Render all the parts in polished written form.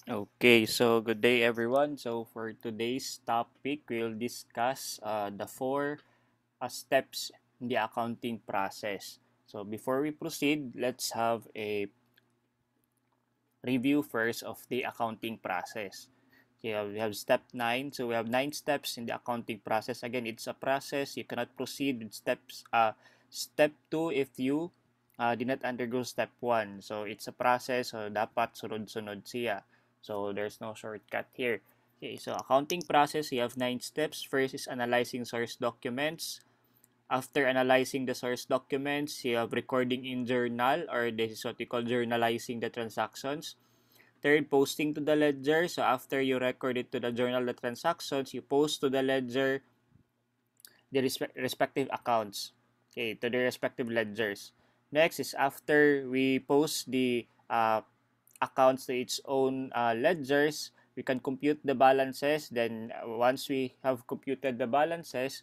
Okay, so good day everyone. So for today's topic, we'll discuss the four steps in the accounting process. So before we proceed, let's have a review first of the accounting process. Okay, we have step 9. So we have 9 steps in the accounting process. Again, it's a process. You cannot proceed with step 2 if you did not undergo step 1. So it's a process. So dapat sunod-sunod siya. So there's no shortcut here. Okay, so accounting process, you have 9 steps. First is analyzing source documents. After analyzing the source documents, you have recording in journal, or this is what we call journalizing the transactions. Third, posting to the ledger. So after you record it to the journal the transactions, you post to the ledger the respective accounts, okay, to the respective ledgers. Next is after we post the accounts to its own ledgers, we can compute the balances. Then once we have computed the balances,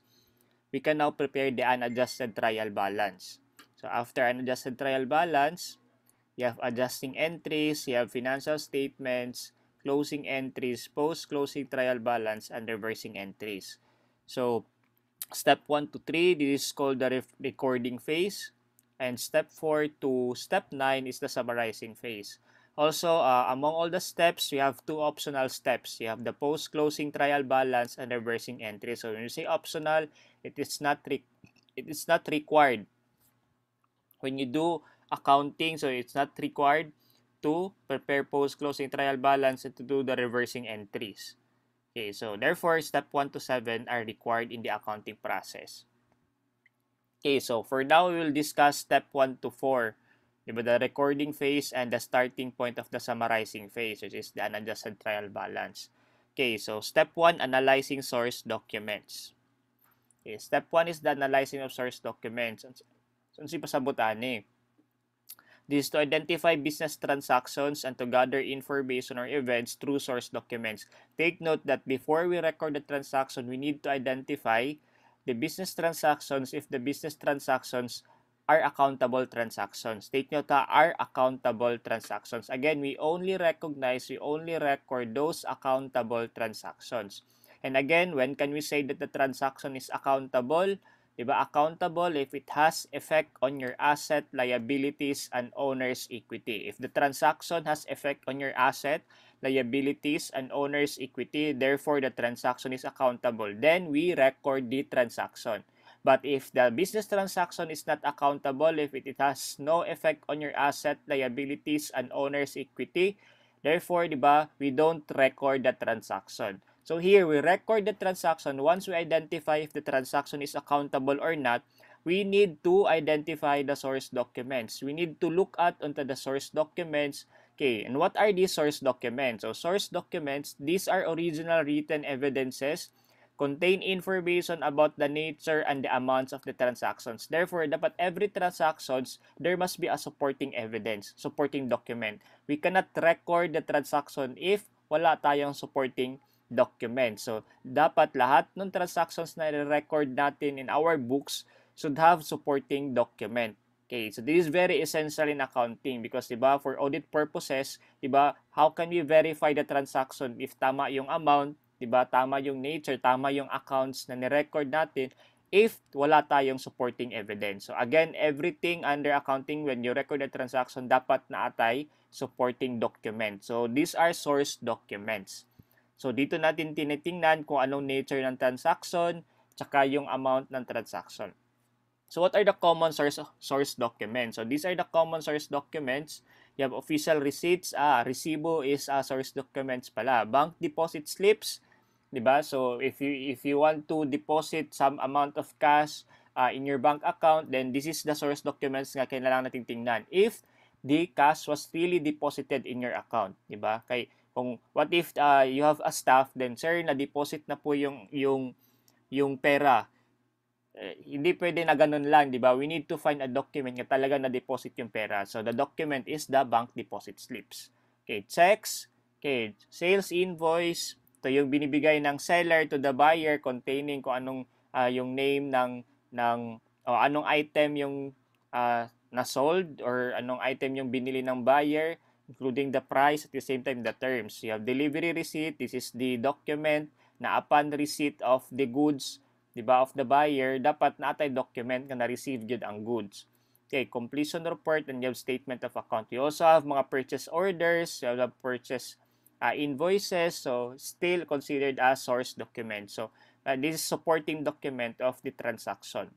we can now prepare the unadjusted trial balance. So after unadjusted trial balance, you have adjusting entries, you have financial statements, closing entries, post-closing trial balance, and reversing entries. So step 1 to 3, this is called the recording phase. And step 4 to step 9 is the summarizing phase. Also, among all the steps, we have two optional steps. You have the post-closing trial balance and reversing entry. So when you say optional, it is not required. When you do accounting, so it's not required to prepare post-closing trial balance and to do the reversing entries. Okay, so therefore, step 1 to 7 are required in the accounting process. Okay, so for now, we will discuss step 1 to 4, diba, the recording phase and the starting point of the summarizing phase, which is the unadjusted trial balance. Okay, so step 1, analyzing source documents. Okay, step 1 is the analyzing of source documents. So, si pasabutan eh. This is to identify business transactions and to gather information or events through source documents. Take note that before we record the transaction, we need to identify the business transactions if the business transactions are accountable transactions. Take note are accountable transactions. Again, we only record those accountable transactions. And again, when can we say that the transaction is accountable? Diba? Accountable if it has effect on your asset, liabilities, and owner's equity. If the transaction has effect on your asset, liabilities, and owner's equity, therefore the transaction is accountable. Then we record the transaction. But if the business transaction is not accountable, if it has no effect on your asset, liabilities, and owner's equity, therefore, di ba, we don't record the transaction. So here, we record the transaction. Once we identify if the transaction is accountable or not, we need to identify the source documents. We need to look at onto the source documents. Okay, and what are these source documents? So source documents, these are original written evidences, contain information about the nature and the amounts of the transactions. Therefore, dapat every transactions, there must be a supporting evidence, supporting document. We cannot record the transaction if wala tayong supporting document. So, dapat lahat ng transactions na record natin in our books should have supporting document. Okay, so this is very essential in accounting because, diba, for audit purposes, diba, how can we verify the transaction if tama yung amount, diba, tama yung nature, tama yung accounts na ni-record natin if wala tayong supporting evidence. So again, everything under accounting, when you record a transaction, dapat naatay supporting document. So these are source documents. So dito natin tinitingnan kung anong nature ng transaction, tsaka yung amount ng transaction. So what are the common source documents? So these are the common source documents. You have official receipts. Resibo is source documents pala. Bank deposit slips, 'di ba? So if you want to deposit some amount of cash in your bank account, then this is the source documents nga kailangan nating tingnan. If the cash was really deposited in your account, 'di ba? Kay kung what if you have a staff, then sir, na deposit na po yung pera, hindi pwede na ganun lang, di ba? We need to find a document na talaga na-deposit yung pera. So, the document is the bank deposit slips. Okay, checks. Okay, sales invoice. Ito yung binibigay ng seller to the buyer containing kung anong yung name ng anong item yung na sold or anong item yung binili ng buyer. including the price, at the same time the terms. You have delivery receipt. This is the document na upon receipt of the goods, di ba, of the buyer, dapat natay document nga na-receive jud ang goods. Okay, completion report, and you have statement of account. You also have mga purchase orders, you have purchase invoices, so still considered as source document. So this is supporting document of the transaction.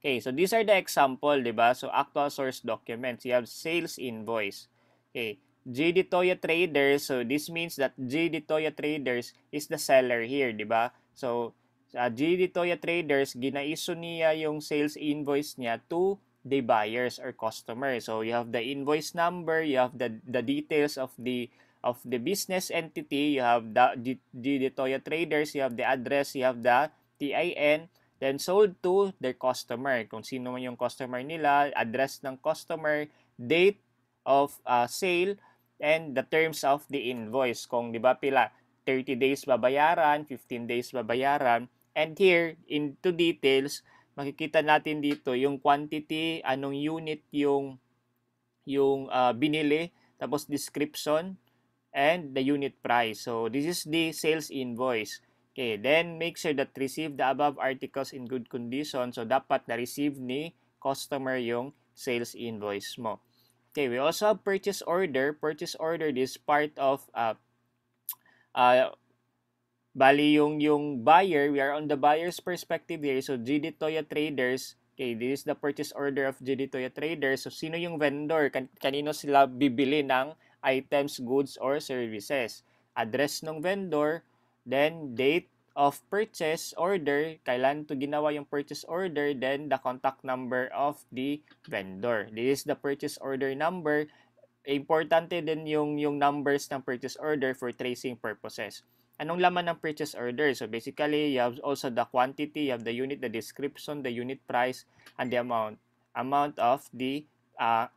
Okay, so these are the example, di ba? So actual source documents. You have sales invoice. Okay, GD Toya Traders. So this means that GD Toya Traders is the seller here, di ba? So GD Toya Traders, ginaiso niya yung sales invoice niya to the buyers or customer. So you have the invoice number, you have the details of the business entity, you have the GD Toya Traders, you have the address, you have the TIN, then sold to their customer. Kung sino man yung customer nila, address ng customer, date of sale, and the terms of the invoice. Kung di ba pila, 30 days babayaran, 15 days babayaran. And here, into details, makikita natin dito yung quantity, anong unit yung binili, tapos description, and the unit price. So this is the sales invoice. Okay, then make sure that receive the above articles in good condition. So dapat na-receive ni customer yung sales invoice mo. Okay, we also have purchase order. Purchase order, this part of bali yung buyer, we are on the buyer's perspective here. So GD Toya Traders, okay, this is the purchase order of GD Toya Traders. So sino yung vendor? Kanino sila bibili ng items, goods, or services? Address ng vendor, then date of purchase order, kailan to ginawa yung purchase order, then the contact number of the vendor. This is the purchase order number. Importante din yung numbers ng purchase order for tracing purposes. Anong laman ng purchase order? So basically, you have also the quantity, you have the unit, the description, the unit price, and the amount of the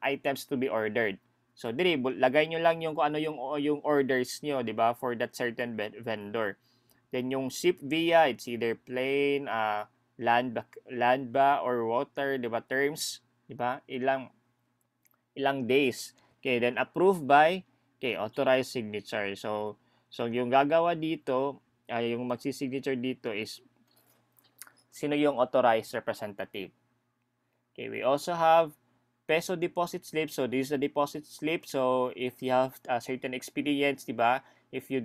items to be ordered. So diri, lagay nyo lang yung kung ano yung orders nyo, di ba, for that certain vendor. Then yung ship via, it's either plane, land ba or water, di ba, terms, di ba, ilang days. Okay, then approved by, okay, authorized signature. So yung gagawa dito, yung magsisignature dito is sino yung authorized representative. Okay, we also have peso deposit slip. So this is a deposit slip. So if you have a certain experience, di ba, if you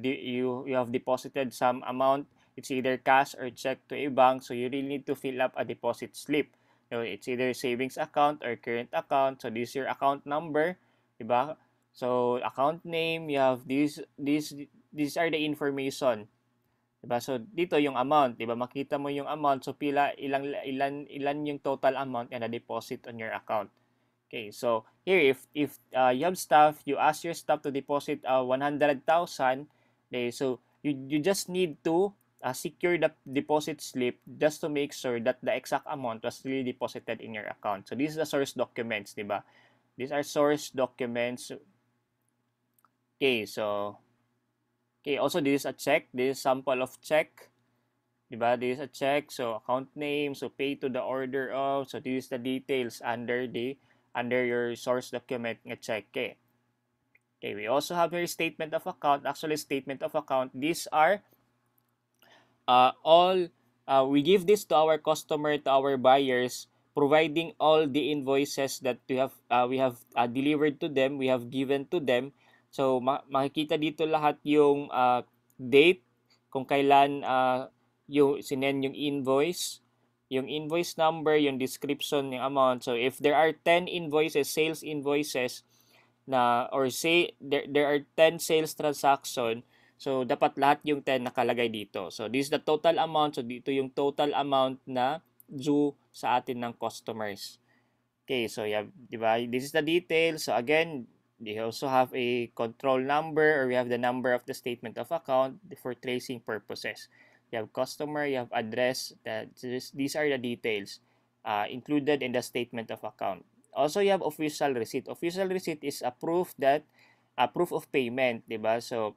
have deposited some amount, it's either cash or check to a bank, so you really need to fill up a deposit slip. So it's either savings account or current account. So this is your account number, di ba? So account name, you have these are the information. Diba? So dito yung amount, diba? Makita mo yung amount, so ilan yung total amount na deposit on your account. Okay, so here if you have staff, you ask your staff to deposit 100,000, okay, so you just need to secure the deposit slip just to make sure that the exact amount was really deposited in your account. So these are the source documents, diba? These are source documents. Okay, so also this is a check. This is sample of check. Diba? This is a check. So account name, so pay to the order of. So this is the details under your source document nga check. Okay, we also have here statement of account. Actually, statement of account, these are all we give this to our customer, to our buyers, providing all the invoices that we have delivered to them, we have given to them. So makikita dito lahat yung date, kung kailan yung sinend yung invoice number, yung description, yung amount. So if there are 10 invoices, sales invoices na, or say there are 10 sales transaction, so dapat lahat yung 10 nakalagay dito. So this is the total amount. So dito yung total amount na due sa atin ng customers. Okay, so yeah, diba? This is the details. So again, they also have a control number, or we have the number of the statement of account for tracing purposes. You have customer, you have address. These are the details included in the statement of account. Also, you have official receipt. Official receipt is a proof of payment, diba? So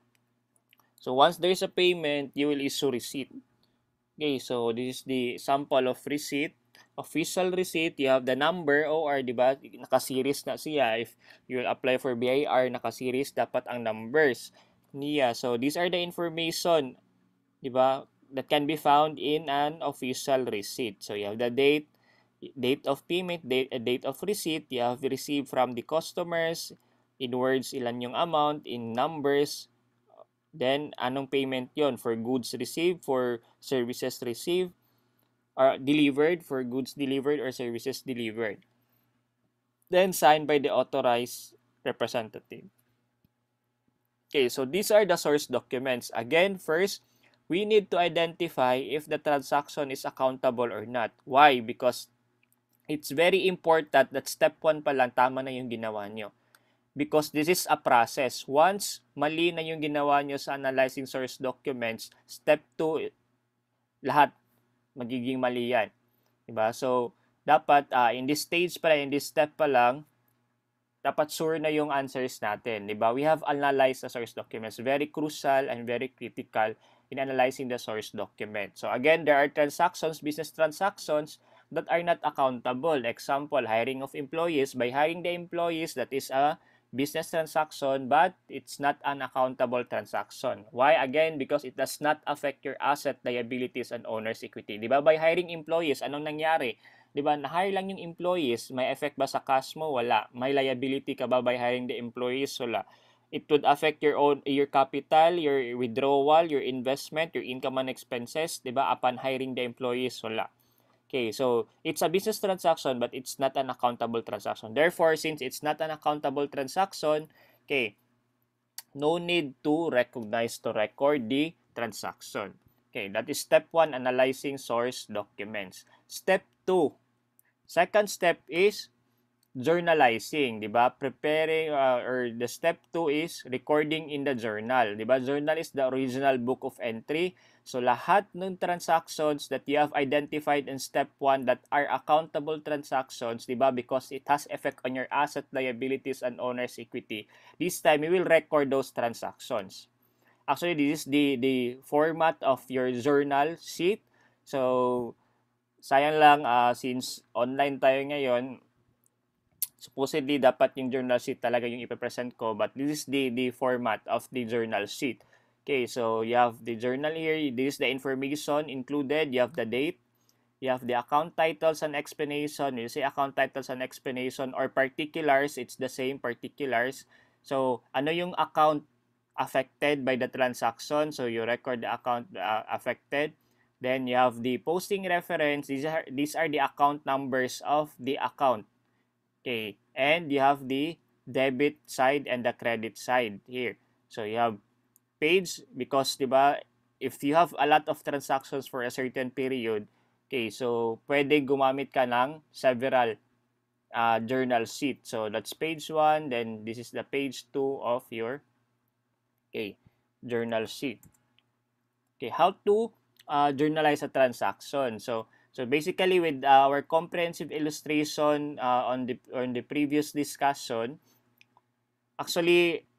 once there is a payment, you will issue receipt. Okay, so this is the sample of receipt. official receipt, you have the number, OR, di ba? Naka-series na siya. If you will apply for BIR, naka-series dapat ang numbers niya. So, these are the information, di ba, that can be found in an official receipt. So, you have the date of payment, date of receipt, you have received from the customers, in words, ilan yung amount, in numbers, then anong payment yon for goods received, for services received, or delivered, for goods delivered or services delivered. Then signed by the authorized representative. Okay, so these are the source documents. Again, first, we need to identify if the transaction is accountable or not. Why? Because it's very important that step 1 pa lang, tama na yung ginawa nyo. Because this is a process. Once mali na yung ginawa nyo sa analyzing source documents, step 2, lahat magiging mali yan. Diba? So, dapat in this stage pa lang, in this step pa lang, dapat sure na yung answers natin. Diba? We have analyzed the source documents. Very crucial and very critical in analyzing the source document. So, again, there are transactions, business transactions, that are not accountable. Example, hiring of employees. By hiring the employees, that is a business transaction, but it's not an accountable transaction. Why? Again, because it does not affect your asset, liabilities, and owner's equity. Diba? By hiring employees, anong nangyari? Diba? Na-hire lang yung employees, may effect ba sa cash mo? Wala. May liability ka ba by hiring the employees? Wala. It would affect your capital, your withdrawal, your investment, your income and expenses, diba? Upon hiring the employees, wala. Okay, so it's a business transaction but it's not an accountable transaction. Therefore, since it's not an accountable transaction, okay, no need to record the transaction. Okay, that is step 1, analyzing source documents. Step 2, second step is journalizing, di ba? Preparing or the step 2 is recording in the journal, di ba? Journal is the original book of entry. So lahat ng transactions that you have identified in step 1 that are accountable transactions, di ba? Because it has effect on your asset, liabilities, and owner's equity. This time we will record those transactions. Actually, this is the format of your journal sheet. So sayang lang since online tayo ngayon, supposedly dapat yung journal sheet talaga yung ipepresent ko, but this is the format of the journal sheet. Okay, so you have the journal here, this is the information included, you have the date, you have the account titles and explanation. You say account titles and explanation or particulars, it's the same, particulars. So ano yung account affected by the transaction, so you record the account affected. Then you have the posting reference, these are the account numbers of the account. Okay, and you have the debit side and the credit side here. So you have page because, diba, if you have a lot of transactions for a certain period, okay, so pwede gumamit ka ng several journal sheet. So that's page 1, then this is the page 2 of your journal sheet. Okay, how to journalize a transaction. So basically, with our comprehensive illustration on the previous discussion, actually,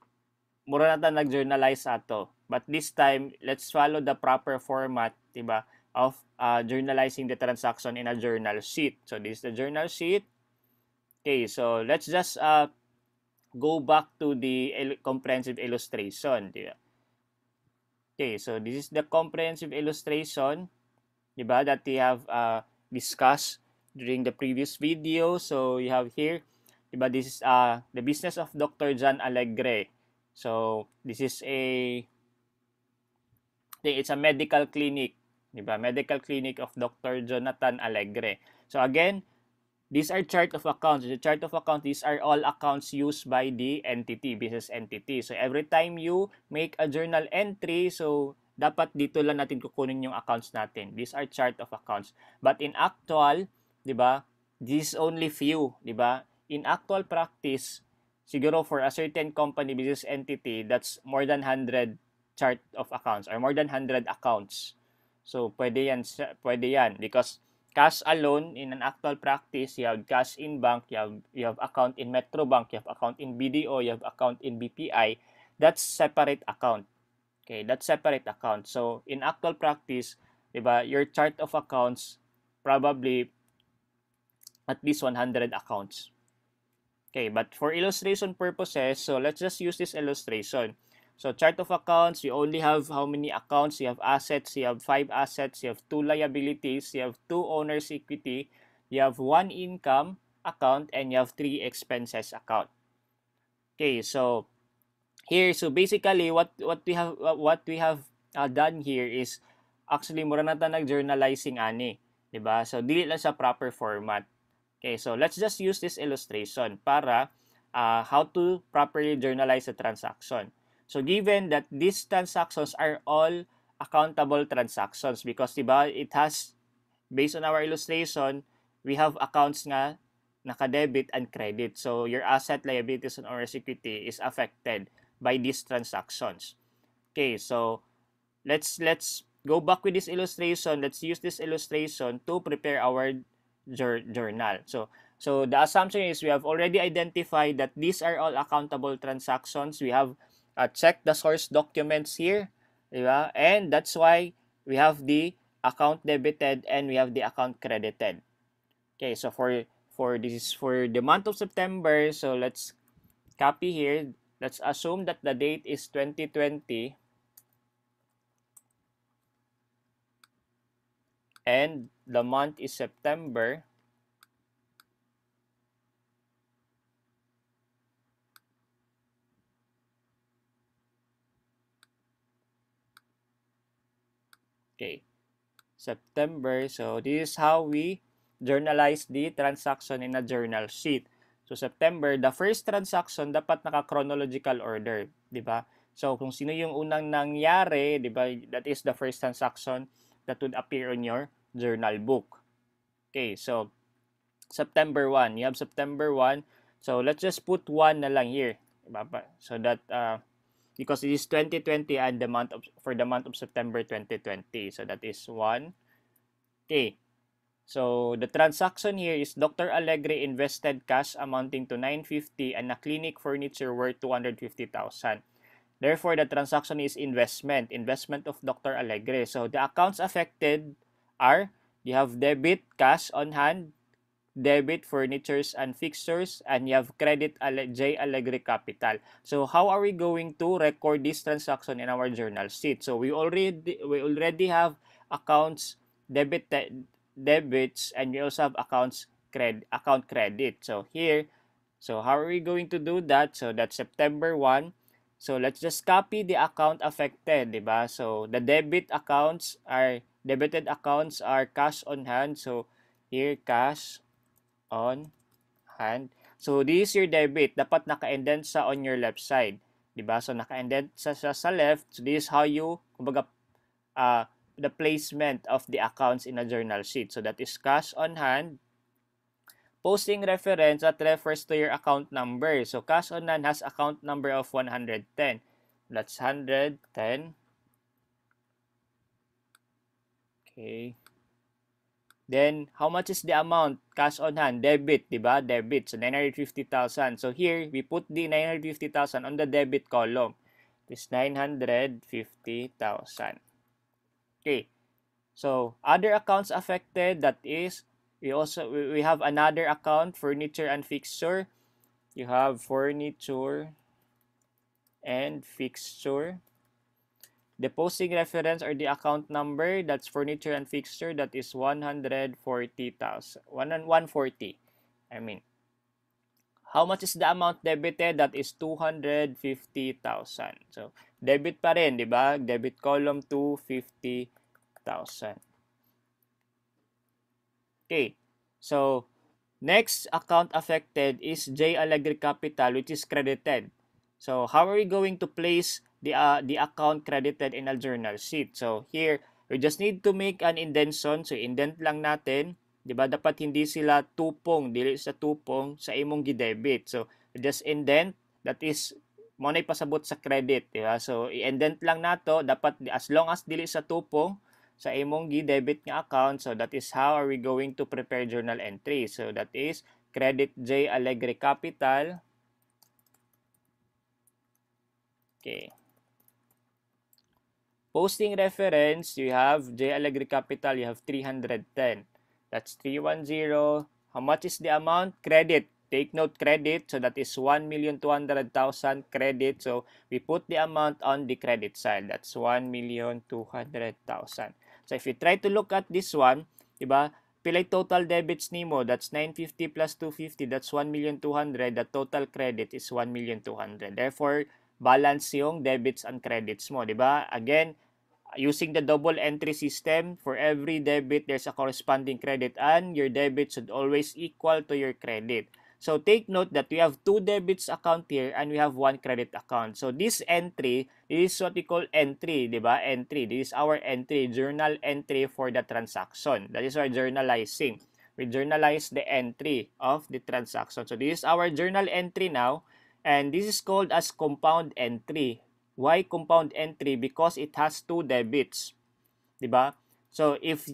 mura na tayo nag-journalize ato. But this time, let's follow the proper format, diba, of journalizing the transaction in a journal sheet. So this is the journal sheet. Okay, so let's just go back to the comprehensive illustration, diba? Okay, so this is the comprehensive illustration, diba, that we have discussed during the previous video. So you have here, diba, this is the business of Dr. John Alegre. So this is it's a medical clinic, diba, medical clinic of Dr. Jonathan Alegre. So again, these are chart of accounts. The chart of account, these are all accounts used by the entity, business entity. So every time you make a journal entry, so dapat dito lang natin kukunin yung accounts natin. These are chart of accounts. But in actual, di ba, this is only few, di ba? In actual practice, siguro for a certain company, business entity, that's more than 100 chart of accounts or more than 100 accounts. So pwede yan because cash alone in an actual practice, you have cash in bank, you have account in Metrobank, you have account in BDO, you have account in BPI. That's separate account. Okay, that's separate account. So in actual practice, diba, your chart of accounts probably at least 100 accounts. Okay, but for illustration purposes, so let's just use this illustration. So chart of accounts, you only have how many accounts? You have assets, you have 5 assets, you have 2 liabilities, you have 2 owner's equity, you have 1 income account, and you have 3 expenses account. Okay, so here, so basically what we have done here is actually mura na ta nag-journalizing ani, 'di ba? So dili lang sa proper format. Okay, so let's just use this illustration para how to properly journalize a transaction. So given that these transactions are all accountable transactions because diba, it has, based on our illustration, we have accounts nga naka-debit and credit. So your asset, liabilities, and owner's equity is affected by these transactions. Okay, so let's go back with this illustration. Let's use this illustration to prepare our journal. So the assumption is we have already identified that these are all accountable transactions. We have checked the source documents here, diba? And that's why we have the account debited and we have the account credited. Okay, so for this for the month of September, so let's copy here. Let's assume that the date is 2020 and the month is September. Okay, September. So this is how we journalize the transaction in a journal sheet. So September, the first transaction dapat naka-chronological order, 'di ba? So kung sino yung unang nangyari, 'di ba? That is the first transaction that would appear on your journal book. Okay, so September 1, you have September 1. So let's just put 1 na lang here, 'di ba? So that because it is 2020 and the month of for the month of September 2020. So that is 1. Okay. So the transaction here is Dr. Alegre invested cash amounting to 950 and a clinic furniture worth 250,000. Therefore, the transaction is investment of Dr. Alegre. So the accounts affected are you have debit cash on hand, debit furnitures and fixtures, and you have credit J Alegre Capital. So how are we going to record this transaction in our journal sheet? So we already have accounts debits, and we also have account credit. So here, so how are we going to do that? So that's September 1. So let's just copy the account affected, diba? So the debited accounts are cash on hand. So here, cash on hand. So this is your debit. Dapat naka-indent sa on your left side. Diba? So naka-indent sa left. So this is how you, kumbaga, the placement of the accounts in a journal sheet. So that is cash on hand. Posting reference, that refers to your account number. So cash on hand has account number of 110. That's 110. Okay. Then, how much is the amount? Cash on hand, debit, diba? Debit, so 950,000. So here, we put the 950,000 on the debit column. This 950,000. Okay. So, other accounts affected, that is, we have another account, furniture and fixture. You have furniture and fixture. The posting reference or the account number, that's furniture and fixture, that is 140,000. 140. I mean, how much is the amount debited? That is 250,000. So, debit pa rin, di ba? Debit column 250,000. Okay. So, next account affected is J Alegre Capital, which is credited. So, how are we going to place the account credited in a journal sheet? So, here, we just need to make an indentation. So, indent lang natin. Diba? Dapat hindi sila tupong, dili sa tupong sa imong gidebit. So, just indent. That is, mo na ipasabot sa credit. Diba? So, i-indent lang nato. Dapat, as long as dili sa tupong, sa imong gi-debit nga account. So, that is how are we going to prepare journal entry. So, that is, credit J Alegre Capital. Okay. Posting reference, you have J Alegre Capital, you have 310. That's 310, How much is the amount? Credit. Take note, credit. So that is 1,200,000 credit. So we put the amount on the credit side. That's 1,200,000. So if you try to look at this one, diba? Pilay total debits nimo, that's 950 plus 250, that's 1,200,000. The total credit is 1,200,000. Therefore, balance yung debits and credits mo, di ba? Again, using the double entry system, for every debit, there's a corresponding credit and your debit should always equal to your credit. So take note that we have 2 debits account here and we have 1 credit account. So this entry, this is what we call entry, di ba? Entry. This is our entry, journal entry for the transaction. That is our journalizing. We journalize the entry of the transaction. So this is our journal entry now, and this is called as compound entry. Why compound entry? Because it has 2 debits, di ba? So if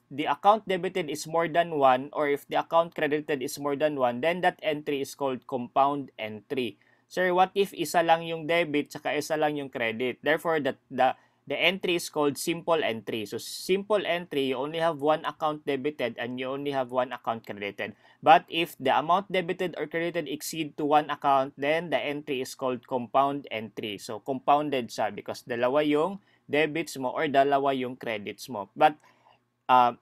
the account debited is more than 1 or if the account credited is more than 1, then that entry is called compound entry. Sir, what if isa lang yung debit saka isa lang yung credit? Therefore, the entry is called simple entry. So simple entry, you only have 1 account debited and you only have 1 account credited. But if the amount debited or credited exceed to 1 account, then the entry is called compound entry. So compounded siya because dalawa yung debits mo or dalawa yung credits mo. But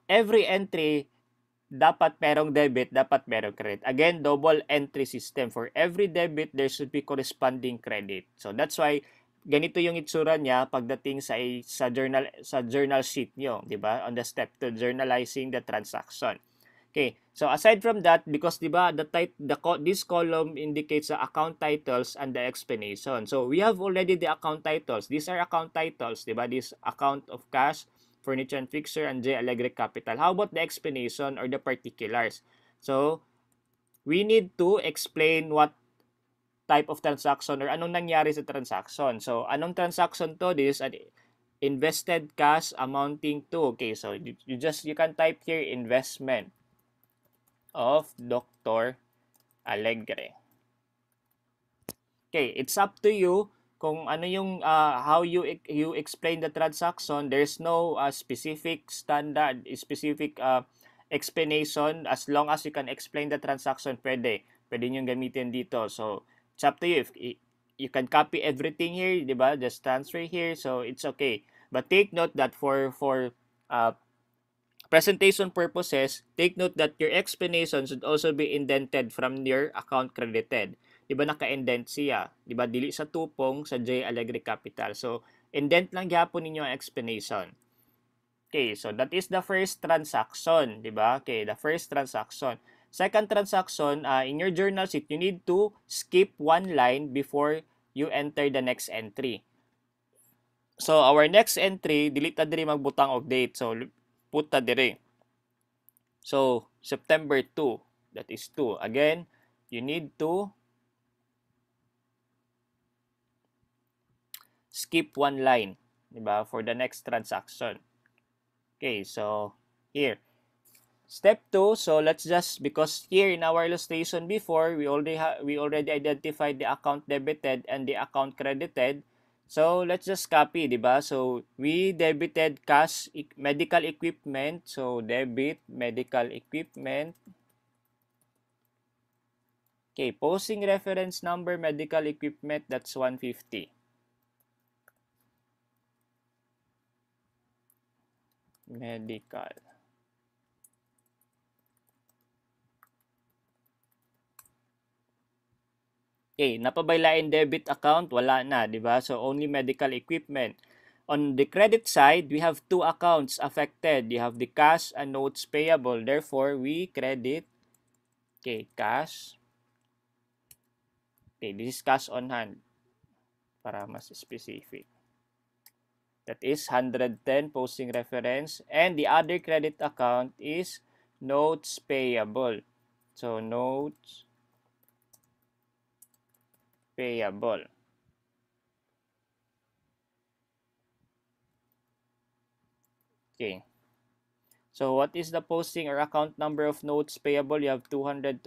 every entry, dapat merong debit, dapat merong credit. Again, double entry system. For every debit, there should be corresponding credit. So that's why ganito yung itsura niya pagdating sa journal sheet nyo, di ba? On the step to journalizing the transaction. Okay, so aside from that, because diba this column indicates the account titles and the explanation. So we have already the account titles. These are account titles, diba? This account of cash, furniture and fixture, and J. Alegre Capital. How about the explanation or the particulars? So we need to explain what type of transaction or anong nangyari sa transaction. So anong transaction to? This is an invested cash amounting to, okay, so you can type here investment of Dr. Alegre. Okay, it's up to you kung ano yung how you explain the transaction. There's no specific standard, specific explanation. As long as you can explain the transaction, pwede nyo gamitin dito. So it's up to you. If you can copy everything here, di ba? Just transfer here, so it's okay. But take note that for presentation purposes, take note that your explanation should also be indented from your account credited. Diba naka-indent siya? Diba dili sa tupong sa J. Alegre Capital. So, indent lang gyapon ninyo ang explanation. Okay, so that is the first transaction, diba? Okay, the first transaction. Second transaction, in your journal sheet, you need to skip 1 line before you enter the next entry. So, our next entry, dili ta diri magbutang og date. So, put ta dire. So, September 2, that is 2. Again, you need to skip 1 line, diba, for the next transaction. Okay, so here. Step 2, so let's just, because here in our illustration before, we already identified the account debited and the account credited. So, let's just copy, diba? So, we debited cash, medical equipment. So, debit, medical equipment. Okay, posting reference number, medical equipment, that's 150. Medical. Okay, napabaylain debit account, wala na, di ba? So, only medical equipment. On the credit side, we have 2 accounts affected. You have the cash and notes payable. Therefore, we credit, okay, cash. Okay, this is cash on hand para mas specific. That is 110 posting reference. And the other credit account is notes payable. So, notes payable. Okay. So, what is the posting or account number of notes payable? You have 220.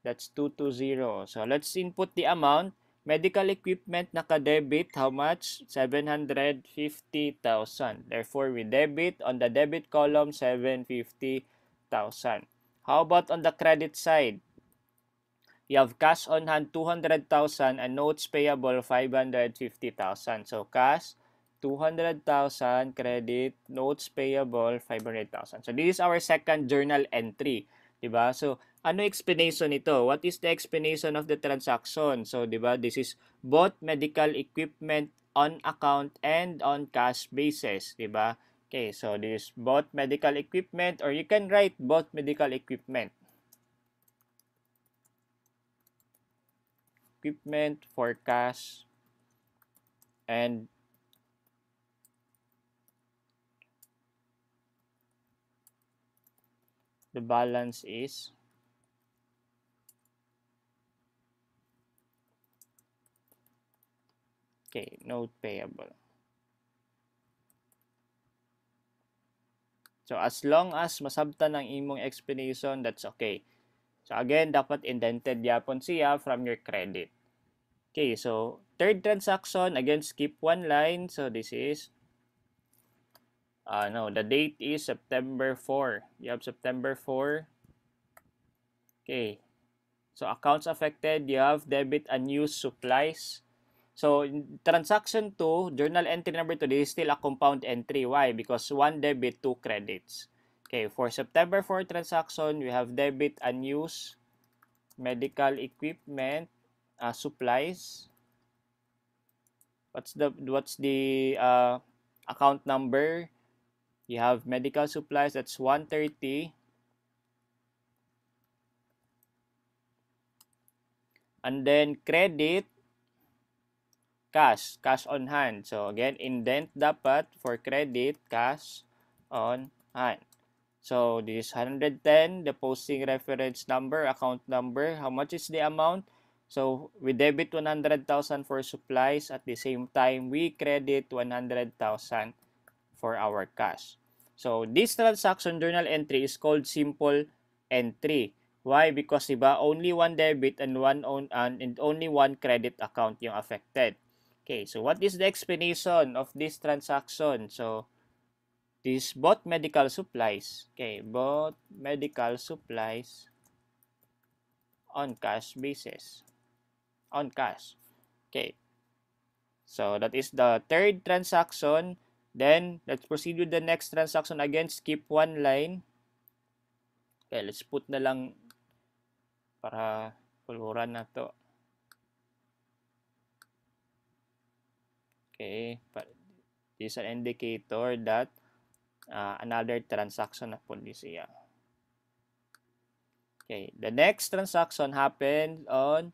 That's 220. So, let's input the amount. Medical equipment naka-debit. How much? 750,000. Therefore, we debit on the debit column 750,000. How about on the credit side? You have cash on hand 200,000 and notes payable 550,000. So cash 200,000, credit, notes payable 500,000. So this is our second journal entry, 'di ba? So ano explanation nito? What is the explanation of the transaction? So 'di ba, this is both medical equipment on account and on cash basis, 'di ba? Okay, so this is both medical equipment, or you can write both medical equipment for cash, and the balance is okay, note payable. So as long as masabtan ang imong explanation, that's okay. So again, dapat indented yapon siya from your credit. Okay, so third transaction, again skip one line. So this is no, the date is September 4. You have September 4. Okay. So accounts affected, you have debit unused supplies. So transaction 2, journal entry number 2, this is still a compound entry. Why? Because 1 debit, 2 credits. Okay, for September 4 transaction, we have debit unused medical equipment supplies. What's the account number? You have medical supplies, that's 130. And then credit, cash on hand. So again, indent dapat for credit, cash on hand. So this 110, the posting reference number, account number, how much is the amount? So we debit 100,000 for supplies, at the same time we credit 100,000 for our cash. So this transaction journal entry is called simple entry. Why? Because diba, only one debit and only one credit account yung affected. Okay, so what is the explanation of this transaction? So this both medical supplies. Okay, both medical supplies on cash basis. On cash. Okay. So that is the third transaction. Then let's proceed with the next transaction. Again, skip one line. Okay, let's put na lang para puluran na to. Okay, this is an indicator that another transaction na po siya. Okay, the next transaction happened on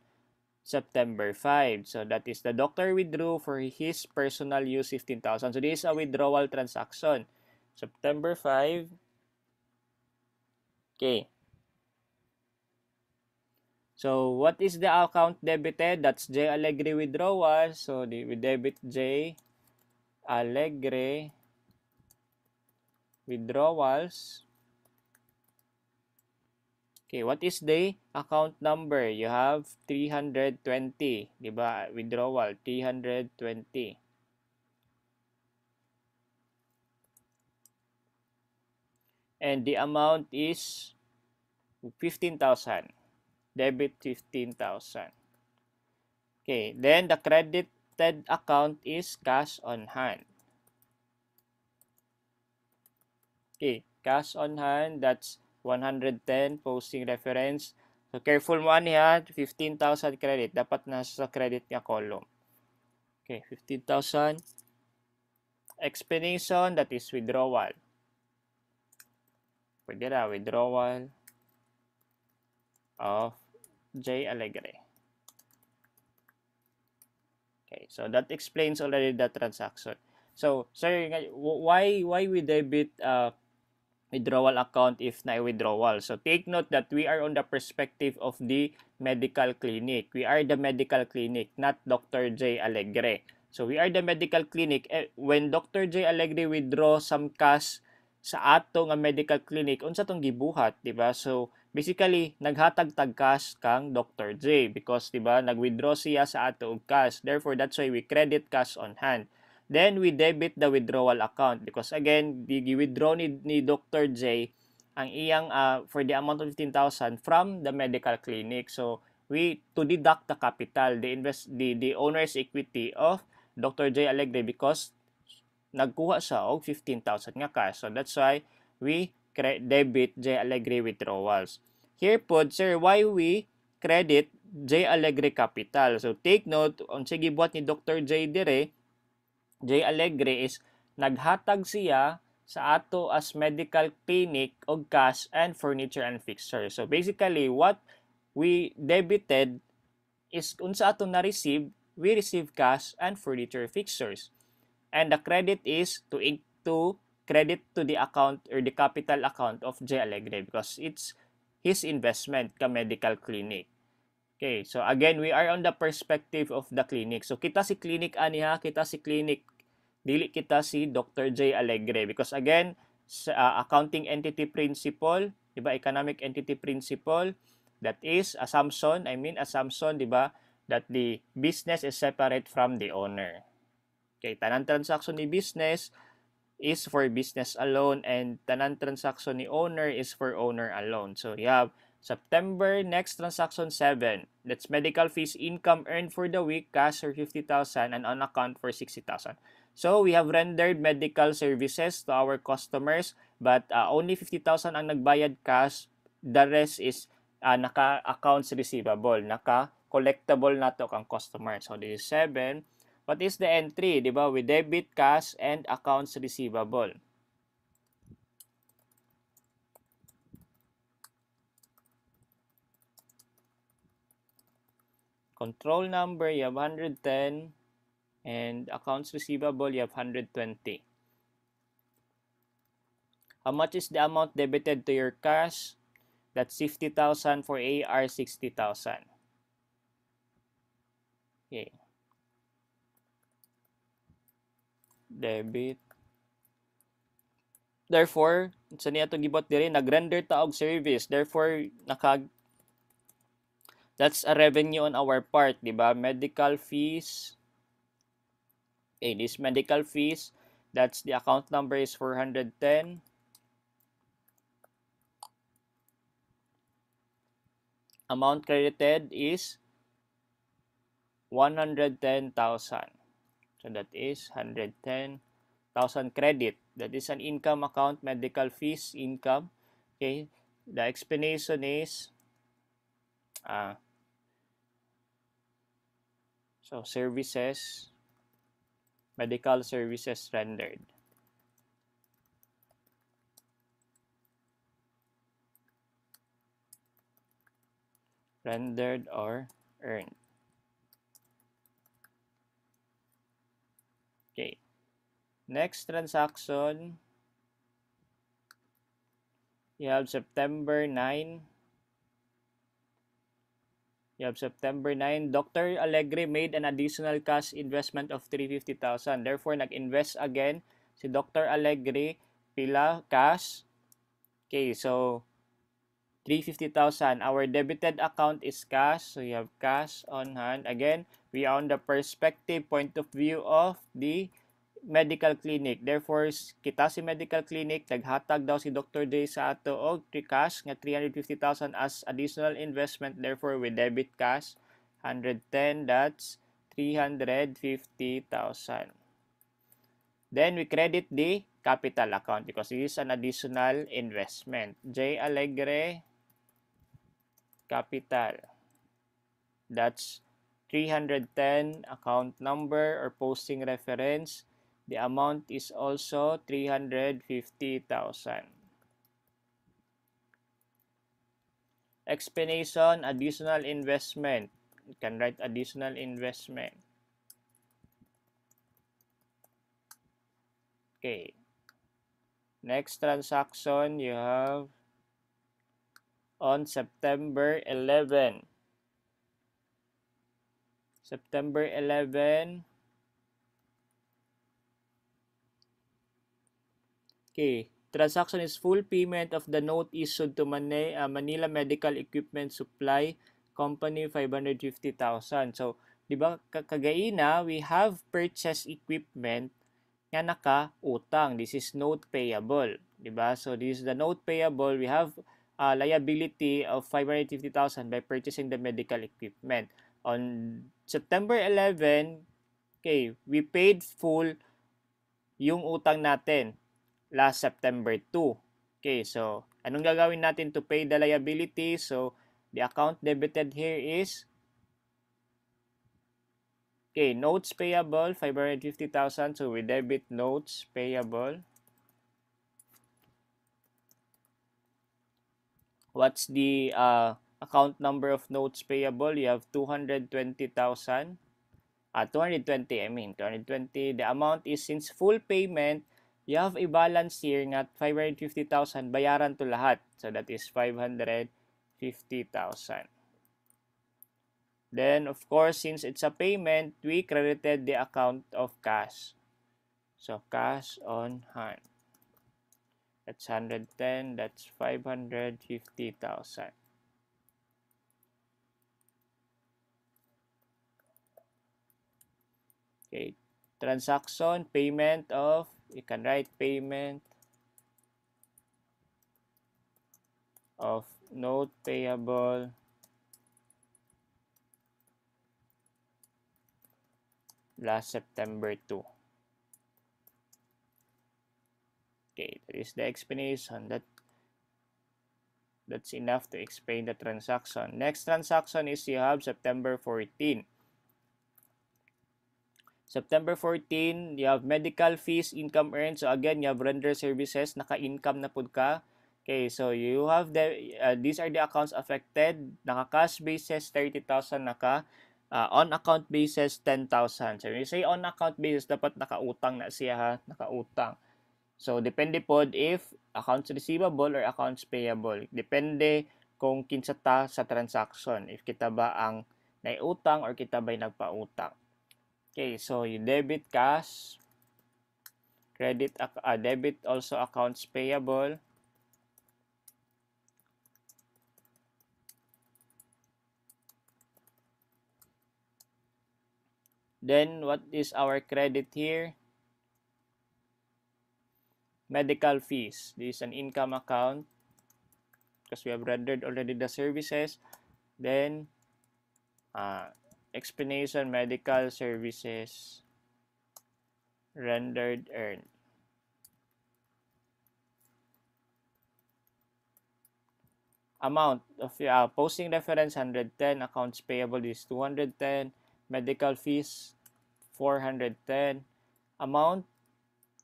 September 5. So that is the doctor withdrew for his personal use 15,000. So this is a withdrawal transaction. September 5. Okay. So what is the account debited? That's J Alegre withdrawal. So we debit J Alegre withdrawals. Okay, what is the account number? You have 320, diba? Withdrawal 320. And the amount is 15,000. Debit 15,000. Okay, then the credited account is cash on hand. Okay, cash on hand, that's 110 posting reference. So careful mo niya, 15,000 credit, dapat nasa credit niya column. Okay, 15,000. Explanation, that is withdrawal. Pwede na, withdrawal of J Alegre. Okay, so that explains already the transaction. So, sir, why we debit withdrawal account if na withdrawal? So take note that we are on the perspective of the medical clinic. We are the medical clinic, not Dr. J Alegre. So we are the medical clinic. When Dr. J Alegre withdraw some cash sa ato nga medical clinic, unsa tong gibuhat, di ba? So basically naghatag tag cash kang Dr. J because di ba nag-withdraw siya sa ato og cash. Therefore that's why we credit cash on hand. Then we debit the withdrawal account because again, the withdraw ni Dr. J ang iyang for the amount of 15,000 from the medical clinic. So we to deduct the capital, the owner's equity of Dr. J. Alegre because nagkuha siya og 15,000 nga cash. So that's why we debit J. Alegre withdrawals. Here po, sir, why we credit J. Alegre capital? So take note, unsa gibuhat ni Dr. J. dire, J. Alegre is naghatag siya sa ato as medical clinic og cash and furniture and fixtures. So basically, what we debited is unsa ato na receive, we receive cash and furniture fixtures. And the credit is to credit to the account or the capital account of J. Alegre because it's his investment ka medical clinic. Okay, so again, we are on the perspective of the clinic. So kita si clinic ani ha, kita si clinic, dili kita si Dr. J. Alegre because again, sa accounting entity principle, di ba, economic entity principle, that is assumption, di ba, that the business is separate from the owner. Okay, tanan transaction ni business is for business alone and tanan transaction ni owner is for owner alone. So you have September next transaction 7. That's medical fees income earned for the week, cash for 50,000 and on account for 60,000. So we have rendered medical services to our customers but only 50,000 ang nagbayad cash. The rest is naka accounts receivable, naka collectible nato kang customer. So this is 7. What is the entry? Diba? We debit cash and accounts receivable. Control number, you have 110. And accounts receivable, you have 120. How much is the amount debited to your cash? That's 50,000 for AR, 60,000. Okay. Debit. Therefore, sa niya to gibot diri nag-render ta og service. Therefore, that's a revenue on our part, di ba? Medical fees. Okay, this medical fees, that's the account number is 410. Amount credited is 110,000. So that is 110,000 credit. That is an income account, medical fees, income. Okay, the explanation is so services, medical services rendered. Rendered or earned. Okay. Next transaction, you have September 9. Dr. Alegre made an additional cash investment of 350,000. Therefore, nag-invest again si Dr. Alegre pila cash. Okay, so 350,000. Our debited account is cash. So you have cash on hand. Again, we are on the perspective point of view of the medical clinic. Therefore, kita si medical clinic, naghatag daw si Dr. J sa ato og cash nga 350,000 as additional investment. Therefore, we debit cash 110, that's 350,000. Then we credit the capital account because it is an additional investment. J. Alegre capital. That's 310 account number or posting reference. The amount is also 350,000. Explanation, additional investment. You can write additional investment. Okay. Next transaction, you have on September 11. September 11. Okay, transaction is full payment of the note issued to Manila Medical Equipment Supply Company 550,000. So, di ba kagaina we have purchased equipment nga naka-utang. This is note payable, di ba? So this is the note payable. We have a liability of 550,000 by purchasing the medical equipment. On September 11, okay, we paid full yung utang natin last September 2. Okay, so anong gagawin natin to pay the liability? So the account debited here is, okay, notes payable 550,000. So we debit notes payable. What's the account number of notes payable? You have 220,000. 220, I mean 220. The amount is, since full payment, you have a balance here nga 550,000, bayaran to lahat. So that is 550,000. Then of course, since it's a payment, we credited the account of cash. So cash on hand. That's 110, that's 550,000. Okay, transaction, payment of, you can write payment of note payable last September 2. Okay, that is the explanation. That's enough to explain the transaction. Next transaction is you have September 14. September 14, you have medical fees, income earned. So again, you have render services, naka-income na pud ka. Okay, so you have these are the accounts affected. Naka-cash basis 30,000, on-account basis 10,000. So when you say on-account basis, dapat nakautang na siya ha, nakautang. So depende pod if accounts receivable or accounts payable. Depende kung kinsa ta sa transaction. If kita ba ang naiutang or kita ba'y nagpautang. Okay, so you debit cash, debit also accounts payable. Then what is our credit here? Medical fees. This is an income account because we have rendered already the services. Then explanation, medical services rendered earned. Amount of posting reference 110, accounts payable is 210, medical fees 410. Amount,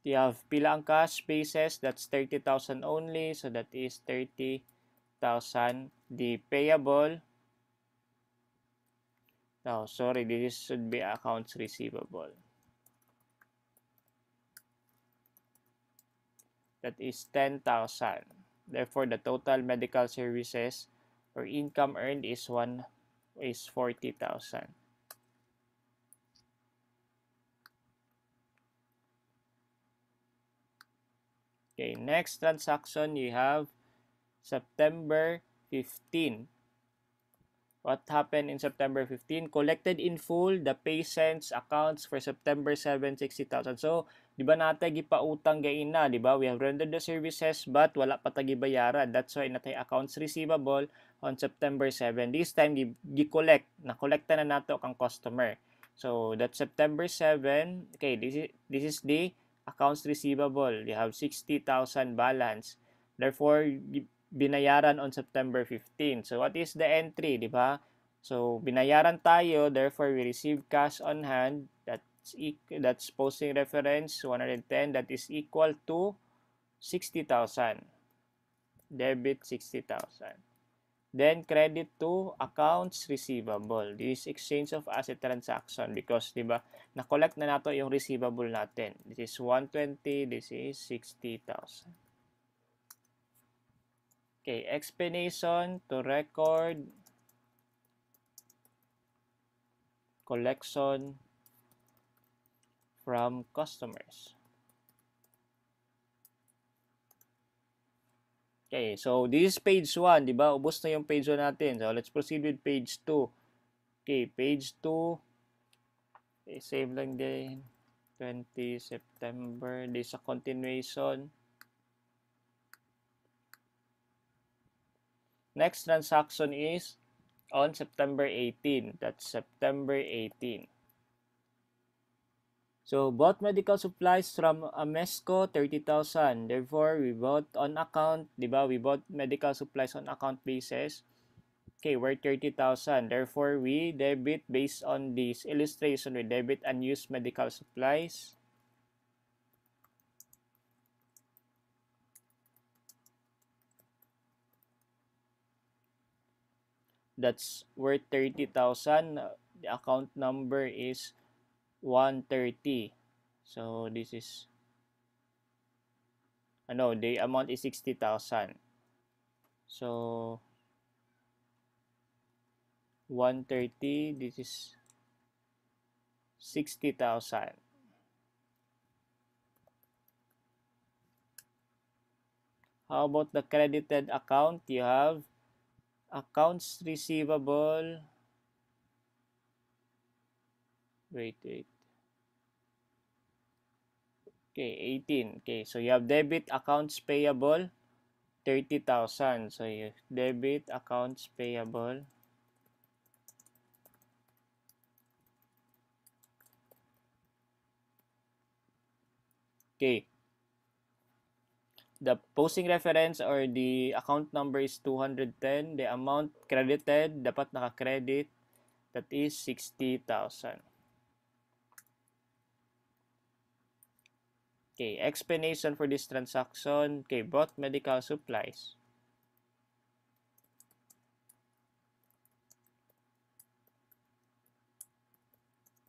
you have pila ang cash basis, that's 30,000 only, so that is 30,000. The payable, no, sorry, this should be accounts receivable. That is 10,000. Therefore, the total medical services or income earned is 40,000. Okay, next transaction, you have September 15. What happened in September 15? Collected in full the patient's accounts for September 7, 60,000. So, di ba natin gipautang gain na, di ba? We have rendered the services but wala pa tagi bayaran. That's why natay accounts receivable on September 7. This time, gi-collect. Na-collecta na nato kang customer. So, that's September 7. Okay, this is the accounts receivable. You have 60,000 balance. Therefore, binayaran on September 15. So, what is the entry, di ba? So, binayaran tayo, therefore, we receive cash on hand. That's posting reference, 110. That is equal to 60,000. Debit 60,000. Then, credit to accounts receivable. This is exchange of asset transaction because, di ba, na-collect na nato yung receivable natin. This is 120, this is 60,000. Okay, explanation to record collection from customers. Okay, so this is page 1, di ba? Ubos na yung page 1 natin. So let's proceed with page 2. Okay, page 2. Okay, save lang din. 20 September. This is a continuation. Next transaction is on September 18. That's September 18. So, bought medical supplies from Amesco, 30,000. Therefore, we bought on account, di ba? We bought medical supplies on account basis. Okay, we're 30,000. Therefore, we debit based on this illustration, we debit unused medical supplies. That's worth 30,000. The account number is 130. So, this is, the amount is 60,000. So, 130, this is 60,000. How about the credited account? You have accounts receivable. Wait. Okay, 18. Okay, so you have debit accounts payable, 30,000. So you debit accounts payable. Okay. The posting reference or the account number is 210. The amount credited, dapat naka-credit, that is 60,000. Okay, explanation for this transaction. Okay, bought medical supplies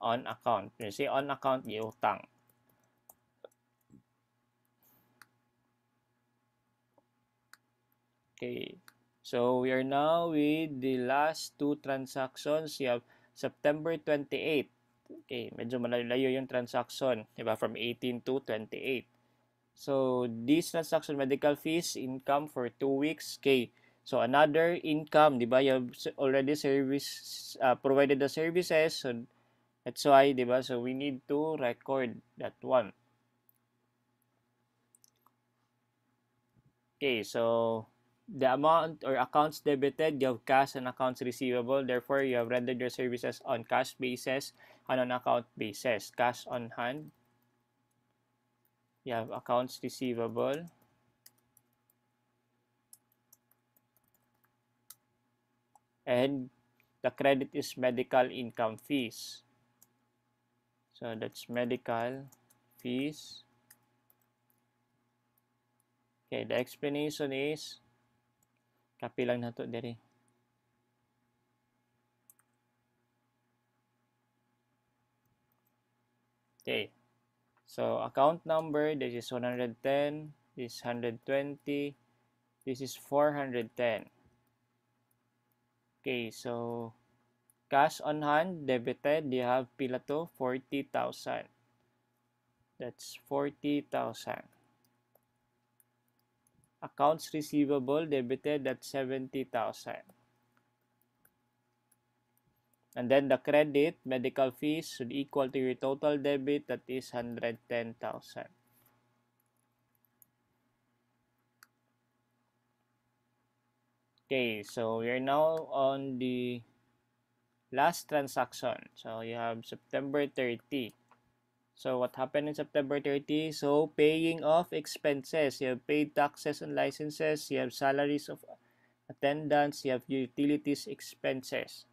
on account. You see, on account, utang. Okay, so we are now with the last two transactions. You have September 28. Okay, medyo malayo yung transaction, diba? From 18 to 28. So, this transaction, medical fees, income for 2 weeks. Okay, so another income, diba? You have already provided the services. So, that's why, diba? So, we need to record that one. Okay, so the amount or accounts debited, you have cash and accounts receivable. Therefore, you have rendered your services on cash basis and on account basis. Cash on hand. You have accounts receivable. And the credit is medical income fees. So, that's medical fees. Okay, the explanation is, copy lang na to diri. Okay. So, account number, this is 110, this is 120, this is 410. Okay, so, cash on hand, debited, you have pila to, 40,000. That's 40,000. Accounts receivable, debited, that's 70,000. And then the credit, medical fees, should equal to your total debit, that is 110,000. Okay, so we are now on the last transaction. So you have September 30. So what happened in September 30? So paying off expenses. You have paid taxes and licenses. You have salaries of attendants. You have utilities expenses.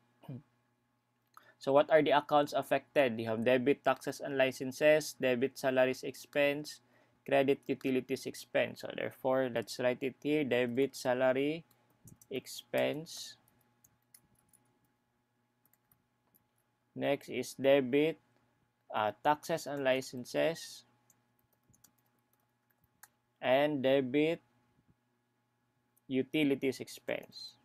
So what are the accounts affected? You have debit taxes and licenses, debit salaries expense, credit utilities expense. So therefore, let's write it here. Debit salary expense. Next is debit taxes and licenses, and debit utilities expense.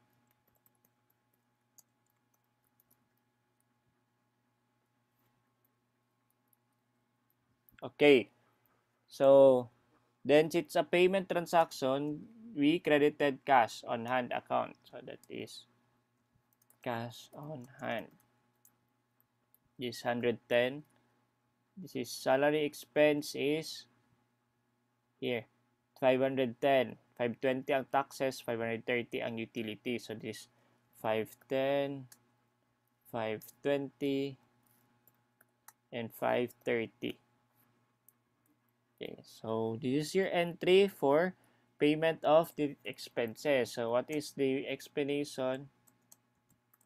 Okay, so then it's a payment transaction, we credited cash on hand account. So that is cash on hand. This 110. This is salary expense is here 510, 520 ang taxes, 530 ang utility. So this 510, 520, and 530. Okay, so this is your entry for payment of the expenses. So what is the explanation?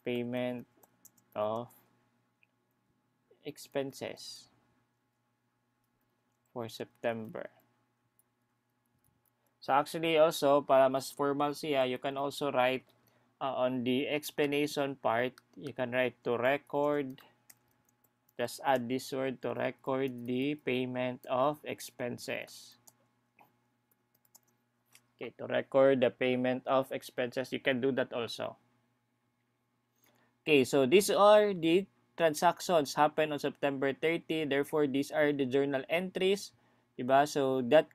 Payment of expenses for September. So actually also, para mas formal siya, you can also write on the explanation part, you can write to record, just add this word to record the payment of expenses. Okay, to record the payment of expenses, you can do that also. Okay, so these are the transactions happen on September 30. Therefore, these are the journal entries, diba? So that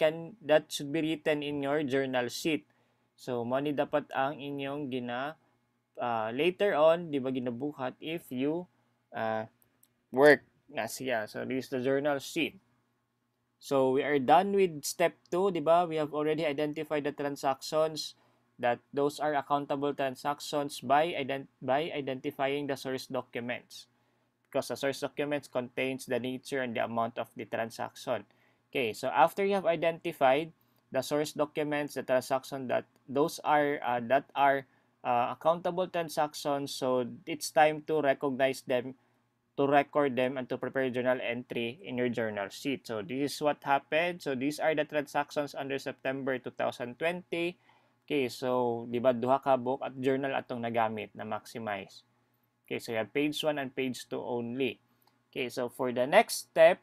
should be written in your journal sheet. So money dapat ang inyong later on, diba, ginabuhat if you work na siya. So this is the journal sheet. So we are done with step 2, diba? We have already identified the transactions that those are accountable transactions by identifying the source documents, because the source documents contains the nature and the amount of the transaction. Okay, so after you have identified the source documents, the transaction that those are accountable transactions, so it's time to recognize them, to record them, and to prepare journal entry in your journal sheet. So this is what happened. So these are the transactions under September 2020. Okay, so di ba duha ka book at journal atong nagamit na maximize. Okay, so you have page 1 and page 2 only. Okay, so for the next step,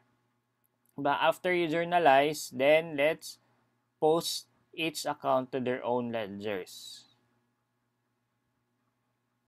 after you journalize, then let's post each account to their own ledgers.